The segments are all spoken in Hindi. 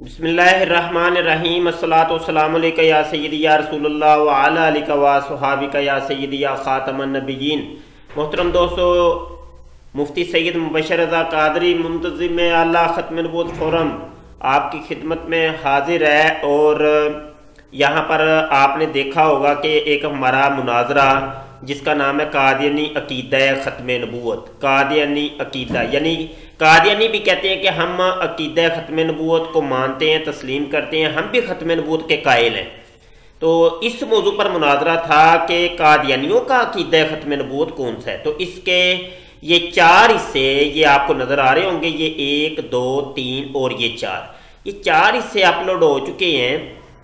बिस्मिल्लाहिर्रहमानिर्रहीम अस्सलातु वस्सलामु अलैका या सय्यदी या रसूलुल्लाह व अला आलिका व सुहाबिका या सय्यदी या खातमन नबिय्यीन। मोहतरम दोस्तों, मुफ्ती सैयद मुबशर रज़ा कादरी मुंतज़िम आला ख़त्म नबूवत फोरम आपकी खिदमत में हाजिर है। और यहाँ पर आपने देखा होगा कि एक हमारा मुनाजरा जिसका नाम है कादियानी अकीदा ख़त्म नबूवत। कादियानी अकीदा यानी कादियानी भी कहते हैं कि हम अकीदा ख़त्म नबूवत को मानते हैं, तस्लीम करते हैं, हम भी ख़त्म नबूवत के कायल हैं। तो इस मौजू पर मुनाजरा था कि कादियानियों का अकीदा ख़त्म नबूवत कौन सा है। तो इसके ये चार हिस्से ये आपको नज़र आ रहे होंगे, ये 1 2 3 और ये चार हिस्से अपलोड हो चुके हैं।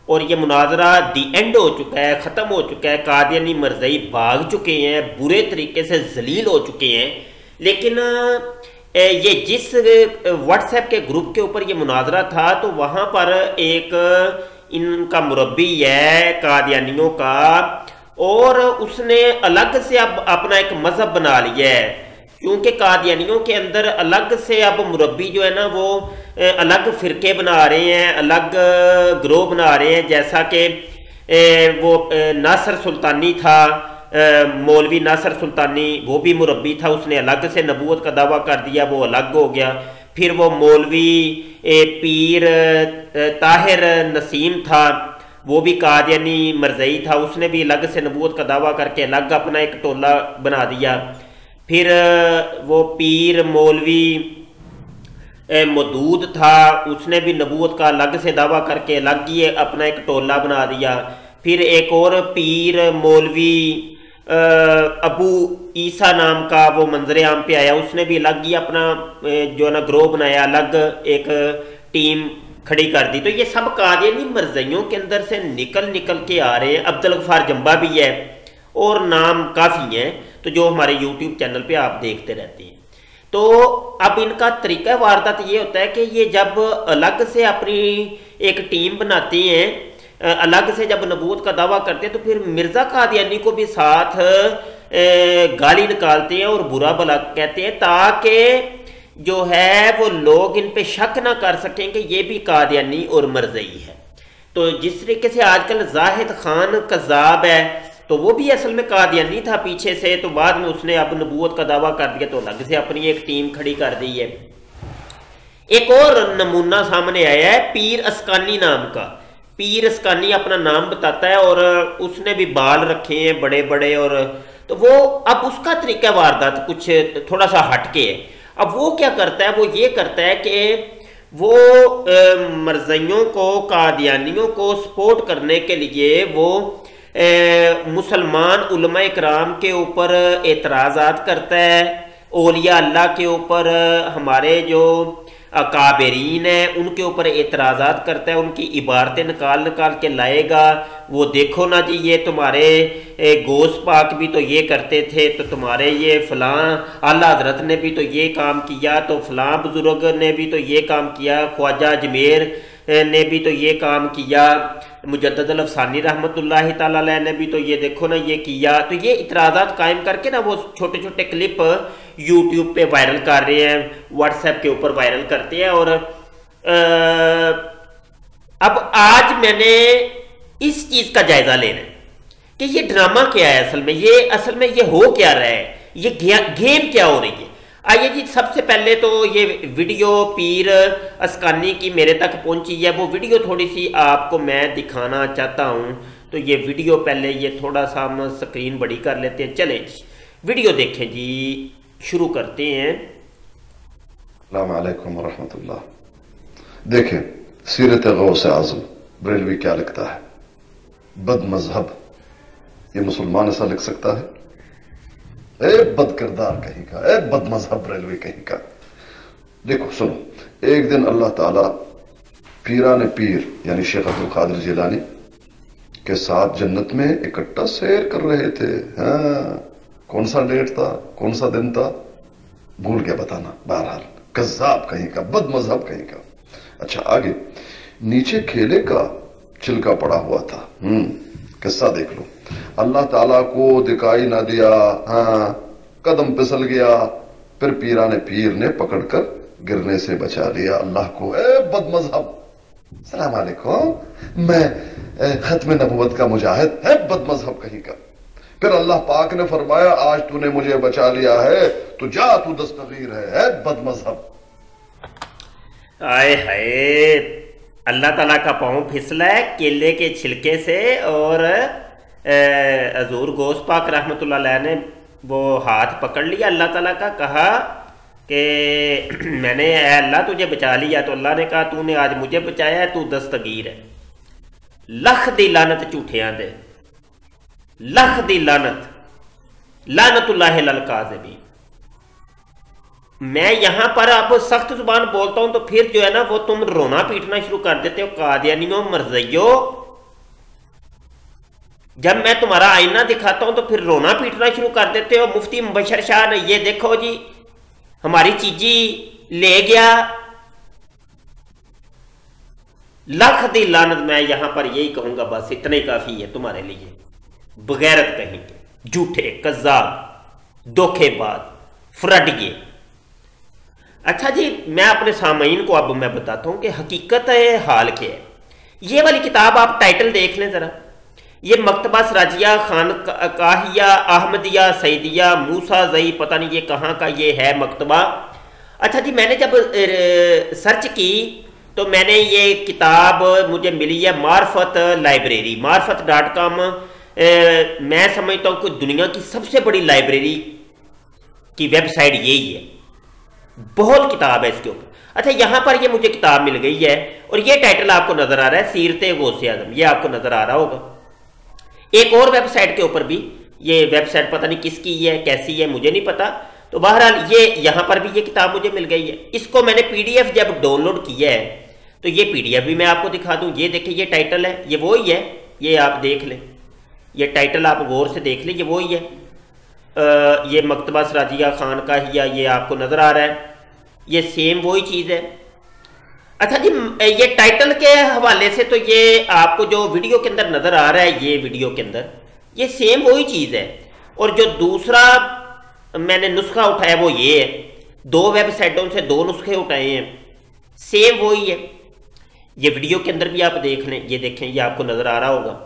और ये मुनाजरा दी एंड हो चुका है, ख़त्म हो चुका है। कादियानी मरज़ई भाग चुके हैं, बुरे तरीके से जलील हो चुके हैं। लेकिन ये जिस व्हाट्सएप के ग्रुप के ऊपर ये मुनाजरा था, तो वहाँ पर एक इनका मुरब्बी है कादियानियों का, और उसने अलग से अब अपना एक मज़हब बना लिया है। क्योंकि कादियानियों के अंदर अलग से अब मुरब्बी जो है ना, वो अलग फ़िरके बना रहे हैं, अलग ग्रोह बना रहे हैं। जैसा कि वो नासर सुल्तानी था, मौलवी नासर सुल्तानी, वो भी मुरब्बी था, उसने अलग से नबूवत का दावा कर दिया, वो अलग हो गया। फिर वो मौलवी पीर ताहिर नसीम था, वो भी कादियानी मरज़ई था, उसने भी अलग से नबूवत का दावा करके अलग अपना एक टोला बना दिया। फिर वो पीर मौलवी मदूद था, उसने भी नबूवत का अलग से दावा करके अलग ही अपना एक टोला बना दिया। फिर एक और पीर मौलवी अबू ईसा नाम का वो मंजर आम पे आया, उसने भी अलग ही अपना जो है ना ग्रोह बनाया, अलग एक टीम खड़ी कर दी। तो ये सब कादियानी मरज़इयों के अंदर से निकल निकल के आ रहे हैं। अब्दुल गफ्फार जंबा भी है और नाम काफ़ी हैं, तो जो हमारे यूट्यूब चैनल पे आप देखते रहते हैं। तो अब इनका तरीका वारदात ये होता है कि ये जब अलग से अपनी एक टीम बनाते हैं, अलग से जब नबूवत का दावा करते हैं, तो फिर मिर्ज़ा कादियानी को भी साथ गाली निकालते हैं और बुरा भला कहते हैं, ताकि जो है वो लोग इन पे शक ना कर सकें कि ये भी कादियानी और मरज़ई है। तो जिस तरीके से आजकल जाहिद खान कज़्ज़ाब है, तो वो भी असल में कादियानी था पीछे से, तो बाद में उसने अब नबूवत का दावा कर दिया, तो अलग से अपनी एक टीम खड़ी कर दी है। एक और नमूना सामने आया है पीर अस्कानी नाम का। पीर अस्कानी अपना नाम बताता है और उसने भी बाल रखे हैं बड़े बड़े, और तो वो अब उसका तरीका वारदात कुछ थोड़ा सा हटके है। अब वो क्या करता है, वो ये करता है कि वो मरज़इयों को, कादियानियों को सपोर्ट करने के लिए वो मुसलमान उलमा इकराम के ऊपर एतराज़ात करता है, औलिया अल्लाह के ऊपर, हमारे जो अकाबरीन हैं उनके ऊपर एतराज़ात करता है, उनकी इबारतें निकाल निकाल के लाएगा। वो देखो ना जी, ये तुम्हारे गौस पाक भी तो ये करते थे, तो तुम्हारे ये फ़लाँ आला हज़रत ने भी तो ये काम किया, तो फ़लाँ बुज़ुर्ग ने भी तो ये काम किया, ख्वाजा अजमेर ने भी तो ये काम किया, मुजद्दद अल अफ़सानी रहमतुल्लाहि ताला अलैह ने भी तो ये देखो ना ये किया। तो ये इतराज़ात कायम करके ना वो छोटे छोटे क्लिप यूट्यूब पे वायरल कर रहे हैं, व्हाट्सएप के ऊपर वायरल करते हैं। और अब आज मैंने इस चीज़ का जायज़ा लेना है कि ये ड्रामा क्या है, असल में ये हो क्या रहा है, ये गेम क्या हो रही है। आइए जी, सबसे पहले तो ये वीडियो पीर अस्कानी की मेरे तक पहुंची है, वो वीडियो थोड़ी सी आपको मैं दिखाना चाहता हूं। तो ये वीडियो पहले ये थोड़ा सा हम स्क्रीन बड़ी कर लेते हैं। चलें जी, वीडियो देखें जी, शुरू करते हैं। अस्सलाम वालेकुम वरहमतुल्लाह। देखें सीरत गौस आज़म बरेलवी क्या लिखता है। बद मजहब, ये मुसलमान ऐसा लिख सकता है? ए बद किरदार कहीं का, ए बद मजहब बरेलवी कहीं का। देखो सुनो, एक दिन अल्लाह ताला पीरान पीर यानी शेख अब्दुल कादिर जिलानी के साथ जन्नत में इकट्ठा सैर कर रहे थे। हाँ, कौन सा डेट था, कौन सा दिन था, भूल गया बताना। बहरहाल कज़्ज़ाब कहीं का, बद मजहब कहीं का। अच्छा आगे, नीचे खेले का छिलका पड़ा हुआ था। किस्सा देख लो। अल्लाह ताला को दिखाई ना दिया, हाँ, कदम फिसल गया, फिर पीर ने पकड़कर गिरने से बचा लिया अल्लाह को। ए बद मजहब, सलाम अलैकुम, मैं खत्म नबूवत का मुजाहिद है बदमजहब कहीं का। फिर अल्लाह पाक ने फरमाया आज तूने मुझे बचा लिया है तो जा, तू दस्तगीर है बदमजहब। आए हाय, अल्लाह ताला का पाँव फिसला है केले के छिलके से, और हजूर गोश्त पाक रहमतुल्लाह अलैह ने वो हाथ पकड़ लिया अल्लाह ताला का, कहा कि मैंने अल्लाह तुझे बचा लिया, तो अल्लाह ने कहा तूने आज मुझे बचाया है, तू दस्तगीर है। लख दी लानत झूठियां दे, लख दी लानत, लानतुल्लाह लल काज़िबीन। मैं यहां पर अब सख्त जुबान बोलता हूं तो फिर जो है ना वो तुम रोना पीटना शुरू कर देते हो, कादियानियों मरज़इयों। जब मैं तुम्हारा आईना दिखाता हूं तो फिर रोना पीटना शुरू कर देते हो। मुफ्ती मुबशर शाह ने ये देखो जी हमारी चीजी ले गया, लख दी लानत। मैं यहां पर यही कहूंगा, बस इतना ही काफी है तुम्हारे लिए। बगैरत कहीं के, झूठे, कज़्ज़ाब, धोखेबाज, फ्रडिये। अच्छा जी, मैं अपने सामईन को अब मैं बताता हूं कि हकीकत हाल क्या है। ये वाली किताब आप टाइटल देख लें जरा, ये मकतबा सराजिया खानकाहिया अहमदिया सईदिया मूसा जई, पता नहीं ये कहाँ का ये है मकतबा। अच्छा जी, मैंने जब सर्च की तो मैंने ये किताब मुझे मिली है मार्फत लाइब्रेरी, marfat.com। मैं समझता हूँ कि दुनिया की सबसे बड़ी लाइब्रेरी की वेबसाइट यही है, बहुत किताब है इसके ऊपर। अच्छा, यहाँ पर ये मुझे किताब मिल गई है और ये टाइटल आपको नजर आ रहा है, सीरते गौसे आज़म, ये आपको नजर आ रहा होगा। एक और वेबसाइट के ऊपर भी, ये वेबसाइट पता नहीं किसकी है कैसी है मुझे नहीं पता, तो बहरहाल ये यहाँ पर भी ये किताब मुझे मिल गई है। इसको मैंने पीडीएफ जब डाउनलोड किया है तो ये पीडीएफ भी मैं आपको दिखा दूं। ये देखिए, ये टाइटल है, ये वो ही है, ये आप देख लें, ये टाइटल आप गौर से देख लें, ये वो ही है। ये मकतबा सराजिया खानकाहिया, ये आपको नजर आ रहा है, ये सेम वही चीज़ है। अच्छा जी, ये टाइटल के हवाले से तो ये आपको जो वीडियो के अंदर नजर आ रहा है, ये वीडियो के अंदर ये सेम वही चीज़ है। और जो दूसरा मैंने नुस्खा उठाया वो ये है, दो वेबसाइटों से दो नुस्खे उठाए हैं, सेम वही है। ये वीडियो के अंदर भी आप देख लें, ये देखें, ये आपको नजर आ रहा होगा।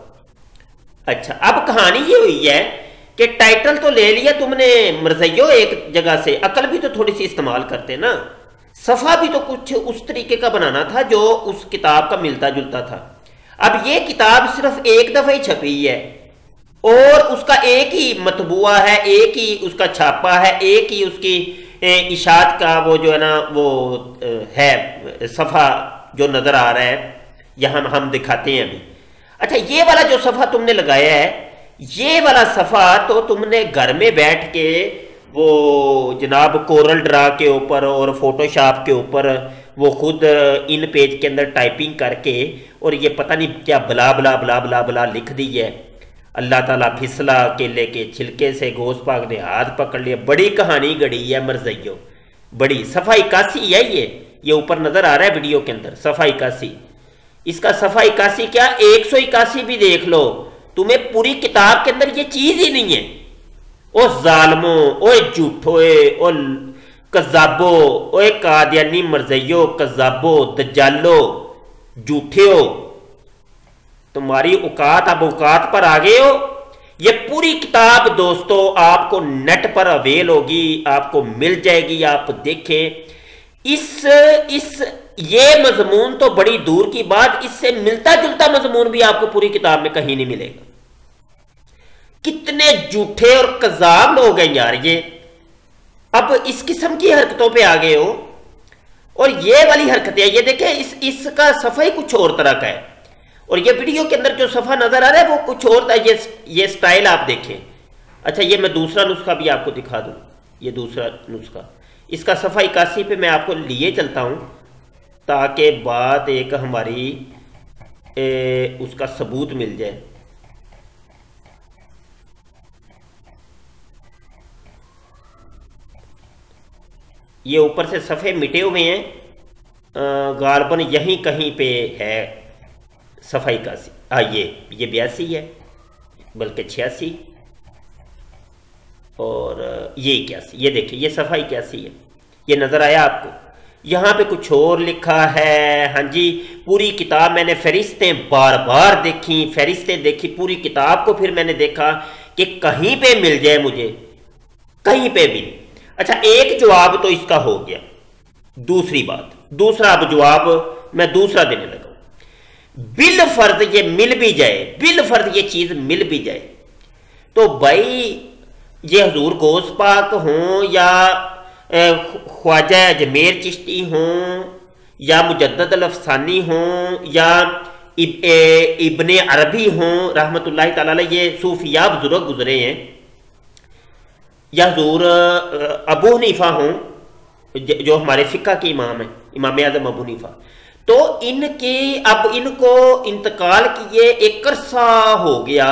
अच्छा, अब कहानी ये हुई है कि टाइटल तो ले लिया तुमने मरज़इयो एक जगह से, अकल भी तो थोड़ी सी इस्तेमाल करते ना, सफ़ा भी तो कुछ उस तरीके का बनाना था जो उस किताब का मिलता जुलता था। अब ये किताब सिर्फ एक दफ़ा ही छपी है और उसका एक ही मतबुआ है, एक ही उसका छापा है, एक ही उसकी इशात का वो जो है ना वो है सफ़ा जो नज़र आ रहा है, यहाँ हम दिखाते हैं अभी। अच्छा, ये वाला जो सफ़ा तुमने लगाया है, ये वाला सफ़ा तो तुमने घर में बैठ के वो जनाब कोरल ड्रा के ऊपर और फोटोशॉप के ऊपर वो खुद इन पेज के अंदर टाइपिंग करके और ये पता नहीं क्या बला बला बला बला बला लिख दी है। अल्लाह ताला फिसला केले के छिलके से, गोश्त पाक ने हाथ पकड़ लिया। बड़ी कहानी गढ़ी है मरज़इयो, बड़ी। सफ़ा 81 है ये ऊपर नजर आ रहा है वीडियो के अंदर, सफ़ा 81। इसका सफ़ा 81 क्या 181 भी देख लो, तुम्हें पूरी किताब के अंदर ये चीज ही नहीं है। ओ जालमो, ओए झूठोए, ओ कज़ाबो, ओए कादियानी मरज़इयो, कज़ाबो, दज्जालो, झूठे हो, तुम्हारी औकात अब औकात पर आ गए हो। ये पूरी किताब दोस्तों आपको नेट पर अवेल होगी, आपको मिल जाएगी, आप देखें। इस ये मजमून तो बड़ी दूर की बात, इससे मिलता जुलता मजमून भी आपको पूरी किताब में कहीं नहीं मिलेगा। कितने झूठे और कज़ाब लोग हैं यार ये। अब इस किस्म की हरकतों पे आ गए हो, और ये वाली हरकतें, ये देखें, इसका सफ़ा ही कुछ और तरह का है, और ये वीडियो के अंदर जो सफ़ा नजर आ रहा है वो कुछ और था। ये स्टाइल आप देखें। अच्छा, ये मैं दूसरा नुस्खा भी आपको दिखा दूं, ये दूसरा नुस्खा, इसका सफ़ा 81 पे मैं आपको लिए चलता हूं ताकि बात एक हमारी उसका सबूत मिल जाए। ये ऊपर से सफ़े मिटे हुए हैं, गालबन यहीं कहीं पे है सफ़ा 81। ये 82 है, बल्कि 86, और ये 81। ये देखिए, ये सफ़ा 81 है, ये नज़र आया आपको। यहाँ पे कुछ और लिखा है। हाँ जी, पूरी किताब मैंने फहरिस्तें बार बार देखी, फहरिस्तें देखी, पूरी किताब को फिर मैंने देखा कि कहीं पे मिल जाए मुझे, कहीं पे भी नहीं। अच्छा, एक जवाब तो इसका हो गया। दूसरी बात, दूसरा अब जवाब मैं दूसरा देने लगा। बिल फर्ज ये मिल भी जाए, बिल फर्ज ये चीज मिल भी जाए, तो भाई ये हजूर गौस पाक हों या ख्वाजा अजमेर चिश्ती हों या मुजद्दद अल अफसानी हों या इब्ने अरबी हों रहमतुल्लाहि तआला अलैह, ये सूफिया बुजुर्ग गुजरे हैं, या हजूर अबू हनीफा हों जो हमारे फिक्का के इमाम हैं, इमाम आजम अबू हनीफा, तो इनके अब इनको इंतकाल किए एक अरसा हो गया,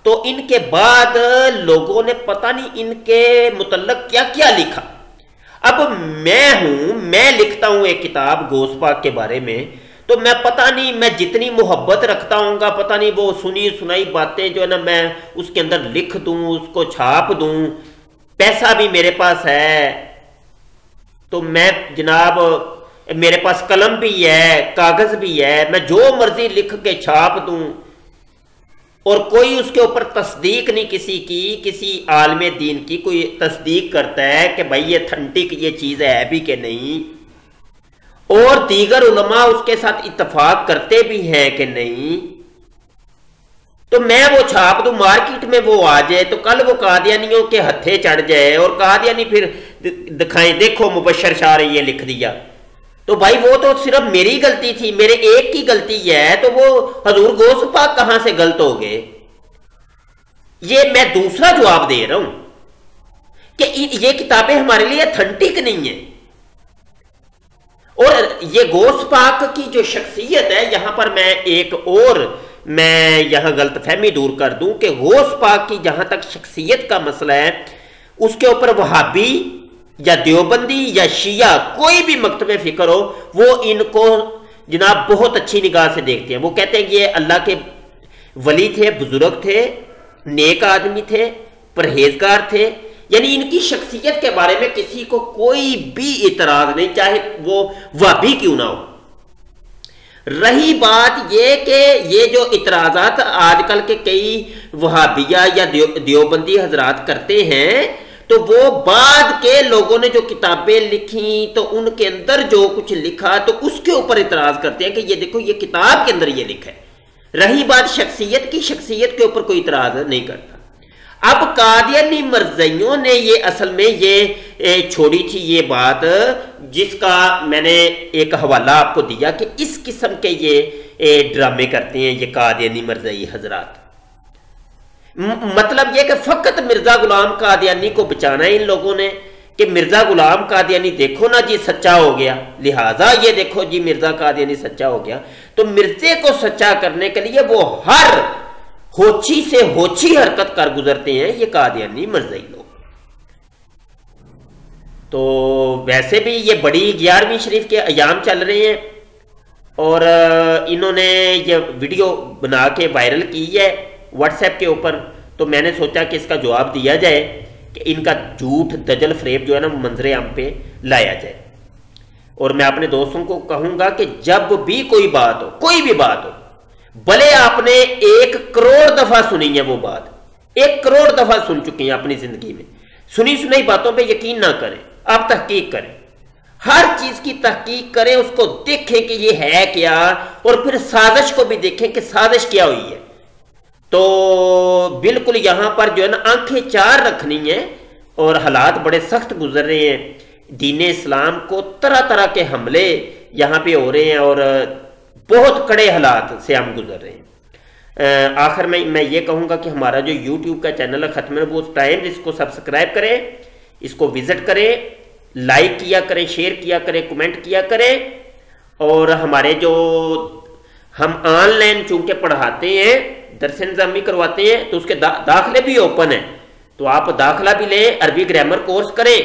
तो इनके बाद लोगों ने पता नहीं इनके मुतल्लक क्या क्या लिखा। अब मैं हूं, मैं लिखता हूं एक किताब गौस पाक के बारे में, तो मैं पता नहीं, मैं जितनी मोहब्बत रखता हूँगा, पता नहीं वो सुनी सुनाई बातें जो है ना मैं उसके अंदर लिख दूं, उसको छाप दूं, पैसा भी मेरे पास है, तो मैं जनाब मेरे पास कलम भी है, कागज भी है, मैं जो मर्जी लिख के छाप दूं और कोई उसके ऊपर तस्दीक नहीं किसी की, किसी आलमे दीन की कोई तस्दीक करता है कि भाई ये अथेंटिक ये चीज है भी कि नहीं, और दीगर उलमा उसके साथ इत्तफाक करते भी हैं कि नहीं, तो मैं वो छाप दूं, मार्केट में वो आ जाए, तो कल वो कादियानियों के हथे चढ़ जाए और कादियानी फिर दिखाएं देखो मुबशर शाह ने ये लिख दिया, तो भाई वो तो सिर्फ मेरी गलती थी, मेरे एक की गलती है, तो वो हजूर गौस पाक कहां से गलत हो गए। ये मैं दूसरा जवाब दे रहा हूं कि ये किताबें हमारे लिए अथेंटिक नहीं है। और ये गौस पाक की जो शख्सियत है, यहां पर मैं एक और मैं यहां गलतफहमी दूर कर दूं कि गौस पाक की जहां तक शख्सियत का मसला है, उसके ऊपर वहाबी या देवबंदी या शिया कोई भी मकतबे फिक्र हो, वो इनको जनाब बहुत अच्छी निगाह से देखते हैं। वो कहते हैं कि ये अल्लाह के वली थे, बुजुर्ग थे, नेक आदमी थे, परहेजगार थे, यानी इनकी शख्सियत के बारे में किसी को कोई भी इतराज नहीं, चाहे वो वहाबी क्यों ना हो। रही बात ये कि ये जो इतराजात आजकल के कई वहाबिया या देवबंदी हजरात करते हैं, तो वो बाद के लोगों ने जो किताबें लिखी तो उनके अंदर जो कुछ लिखा तो उसके ऊपर इतराज करते हैं कि ये देखो ये किताब के अंदर ये लिखा है। रही बात शख्सियत की, शख्सियत के ऊपर कोई इतराज नहीं करता। अब कादियानी मर्ज़इयों ने ये असल में ये छोड़ी थी ये बात, जिसका मैंने एक हवाला आपको दिया कि इस किस्म के ये ड्रामे करते हैं ये कादियानी मर्ज़ई हजरात। मतलब ये कि फकत मिर्जा गुलाम कादियानी को बचाना है इन लोगों ने कि मिर्जा गुलाम कादियानी देखो ना जी सच्चा हो गया, लिहाजा ये देखो जी मिर्जा कादियानी सच्चा हो गया। तो मिर्जे को सच्चा करने के लिए वो हर होची से होची हरकत कर गुजरते हैं ये कादियानी मर्ज़ई लोग। तो वैसे भी ये बड़ी 11वीं शरीफ के अयाम चल रहे हैं और इन्होंने ये वीडियो बना के वायरल की है व्हाट्सएप के ऊपर, तो मैंने सोचा कि इसका जवाब दिया जाए कि इनका झूठ दजल फ्रेब जो है ना मंजरे आम पे लाया जाए। और मैं अपने दोस्तों को कहूंगा कि जब भी कोई बात हो, कोई भी बात हो, भले आपने 1 करोड़ दफा सुनी है वो बात, 1 करोड़ दफा सुन चुके हैं अपनी जिंदगी में, सुनी सुनाई बातों पे यकीन ना करें, आप तहकीक करें, हर चीज की तहकीक करें, उसको देखें कि ये है क्या, और फिर साजिश को भी देखें कि साजिश क्या हुई है। तो बिल्कुल यहां पर जो है ना आंखें चार रखनी है, और हालात बड़े सख्त गुजर रहे हैं। दीन इस्लाम को तरह तरह के हमले यहां पे हो रहे हैं और बहुत कड़े हालात से हम गुजर रहे हैं। आखिर में मैं ये कहूँगा कि हमारा जो यूट्यूब का चैनल है खत्म वो टाइम, इसको सब्सक्राइब करें, इसको विजिट करें, लाइक किया करें, शेयर किया करें, कमेंट किया करें। और हमारे जो हम ऑनलाइन चूंकि पढ़ाते हैं, दरस निज़ामी करवाते हैं, तो उसके दाखिले भी ओपन है, तो आप दाखिला भी लें, अरबी ग्रामर कोर्स करें,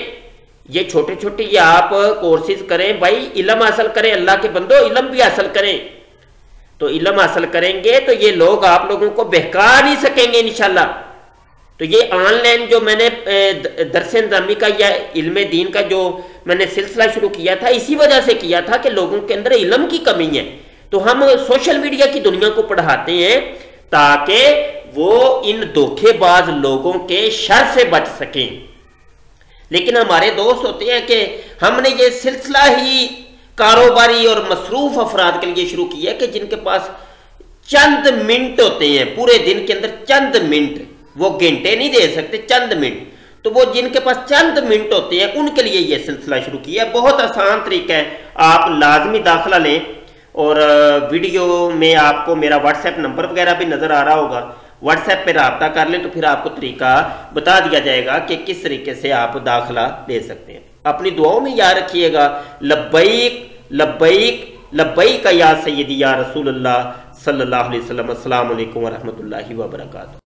ये छोटे छोटे ये आप कोर्सेज करें भाई, इल्म हासिल करें, अल्लाह के बंदो इल्म भी हासिल करें। तो इल्म हासिल करेंगे तो ये लोग आप लोगों को बहका नहीं सकेंगे इंशाल्लाह। तो ये ऑनलाइन जो मैंने दरस निज़ामी का या इल्म दीन का जो मैंने सिलसिला शुरू किया था, इसी वजह से किया था कि लोगों के अंदर इल्म की कमी है। तो हम सोशल मीडिया की दुनिया को पढ़ाते हैं ताकि वो इन धोखेबाज लोगों के शर से बच सकें। लेकिन हमारे दोस्त होते हैं कि हमने ये सिलसिला ही कारोबारी और मसरूफ अफराद के लिए शुरू किया कि जिनके पास चंद मिनट होते हैं पूरे दिन के अंदर, चंद मिनट, वो घंटे नहीं दे सकते, चंद मिनट। तो वो जिनके पास चंद मिनट होते हैं उनके लिए ये सिलसिला शुरू किया। बहुत आसान तरीका है, आप लाजमी दाखिला लें और वीडियो में आपको मेरा व्हाट्सएप नंबर वगैरह भी नजर आ रहा होगा, व्हाट्सएप पे रब्ता कर लें तो फिर आपको तरीका बता दिया जाएगा कि किस तरीके से आप दाखिला ले सकते हैं। अपनी दुआओं में याद रखिएगा। लब्बैक लब्बैक लब्बैक या सय्यदी या रसूलुल्लाह सल्लल्लाहु अलैहि वसल्लम। अस्सलामु अलैकुम व रहमतुल्लाहि व बरकातुहू।